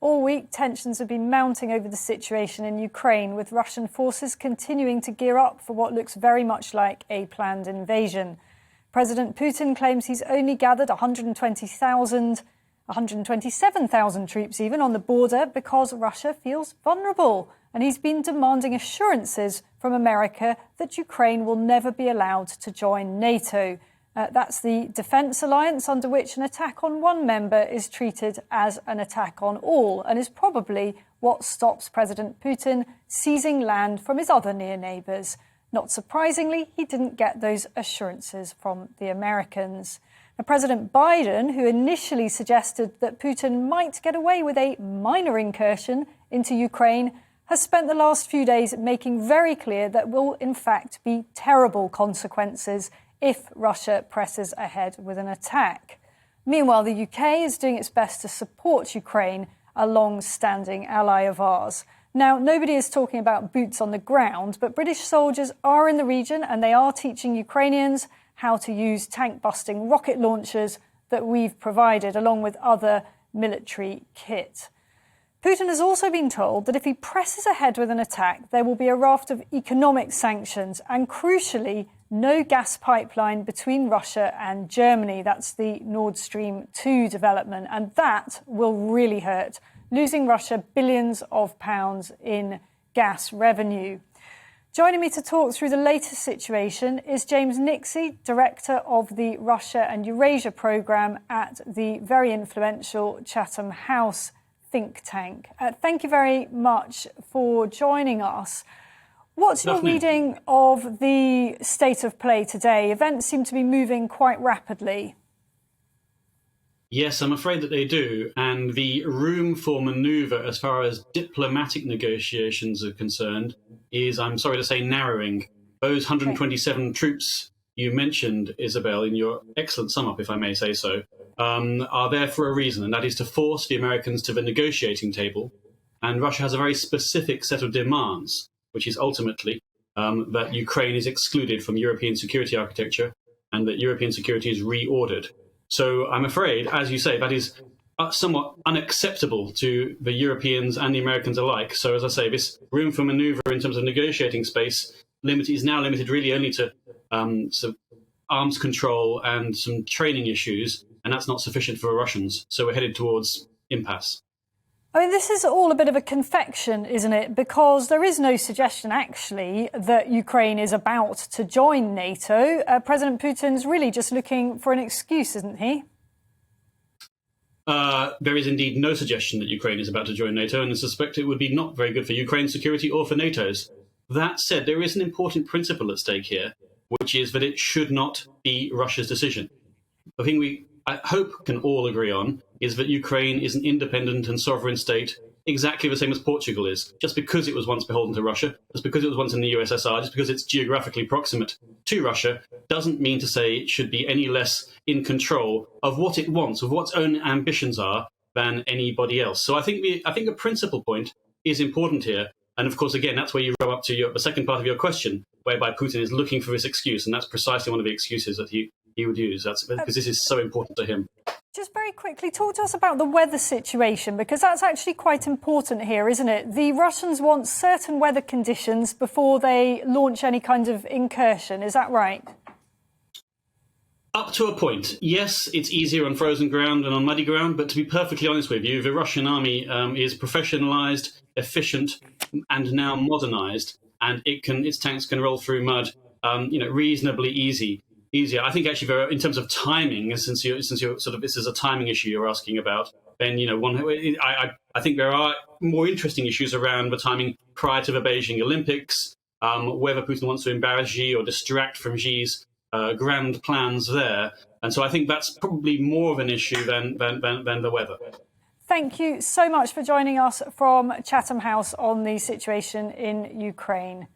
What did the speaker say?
All week, tensions have been mounting over the situation in Ukraine, with Russian forces continuing to gear up for what looks very much like a planned invasion. President Putin claims he's only gathered 127,000 troops even on the border because Russia feels vulnerable. And he's been demanding assurances from America that Ukraine will never be allowed to join NATO. That's the defence alliance under which an attack on one member is treated as an attack on all, and is probably what stops President Putin seizing land from his other near neighbours. Not surprisingly, he didn't get those assurances from the Americans. Now, President Biden, who initially suggested that Putin might get away with a minor incursion into Ukraine, has spent the last few days making very clear that will in fact be terrible consequences if Russia presses ahead with an attack. Meanwhile, the UK is doing its best to support Ukraine, a long-standing ally of ours. Now, nobody is talking about boots on the ground, but British soldiers are in the region and they are teaching Ukrainians how to use tank-busting rocket launchers that we've provided, along with other military kit. Putin has also been told that if he presses ahead with an attack, there will be a raft of economic sanctions and, crucially, no gas pipeline between Russia and Germany. That's the Nord Stream 2 development, and that will really hurt, losing Russia billions of pounds in gas revenue. Joining me to talk through the latest situation is James Nixey, Director of the Russia and Eurasia Programme at the very influential Chatham House think tank. Thank you very much for joining us. What's your reading of the state of play today? Events seem to be moving quite rapidly. Yes, I'm afraid that they do. And the room for manoeuvre as far as diplomatic negotiations are concerned is, I'm sorry to say, narrowing. Those 127 troops you mentioned, Isabel, in your excellent sum-up, if I may say so, are there for a reason, and that is to force the Americans to the negotiating table. And Russia has a very specific set of demands, which is ultimately that Ukraine is excluded from European security architecture and that European security is reordered. So I'm afraid, as you say, that is somewhat unacceptable to the Europeans and the Americans alike. So, as I say, this room for manoeuvre in terms of negotiating space is now limited really only to some arms control and some training issues, and that's not sufficient for the Russians. So we're headed towards impasse. I mean, this is all a bit of a confection, isn't it? Because there is no suggestion, actually, that Ukraine is about to join NATO. President Putin's really just looking for an excuse, isn't he? There is indeed no suggestion that Ukraine is about to join NATO, and I suspect it would be not very good for Ukraine's security or for NATO's. That said, there is an important principle at stake here, which is that it should not be Russia's decision. The thing I hope can all agree on is that Ukraine is an independent and sovereign state, exactly the same as Portugal is. Just because it was once beholden to Russia, just because it was once in the USSR, just because it's geographically proximate to Russia, doesn't mean to say it should be any less in control of what it wants, of what its own ambitions are, than anybody else. So I think the principal point is important here. And of course, again, that's where you row up to the second part of your question, whereby Putin is looking for this excuse. And that's precisely one of the excuses that he would use. That's because this is so important to him. Just very quickly, talk to us about the weather situation, because that's actually quite important here, isn't it? The Russians want certain weather conditions before they launch any kind of incursion. Is that right? Up to a point. Yes, it's easier on frozen ground and on muddy ground, but to be perfectly honest with you, the Russian army is professionalised, efficient, and now modernised, and its tanks can roll through mud, reasonably easier. I think actually, in terms of timing, since you're sort of this is a timing issue you're asking about, then I think there are more interesting issues around the timing prior to the Beijing Olympics, whether Putin wants to embarrass Xi or distract from Xi's grand plans there, and so I think that's probably more of an issue than the weather. Thank you so much for joining us from Chatham House on the situation in Ukraine.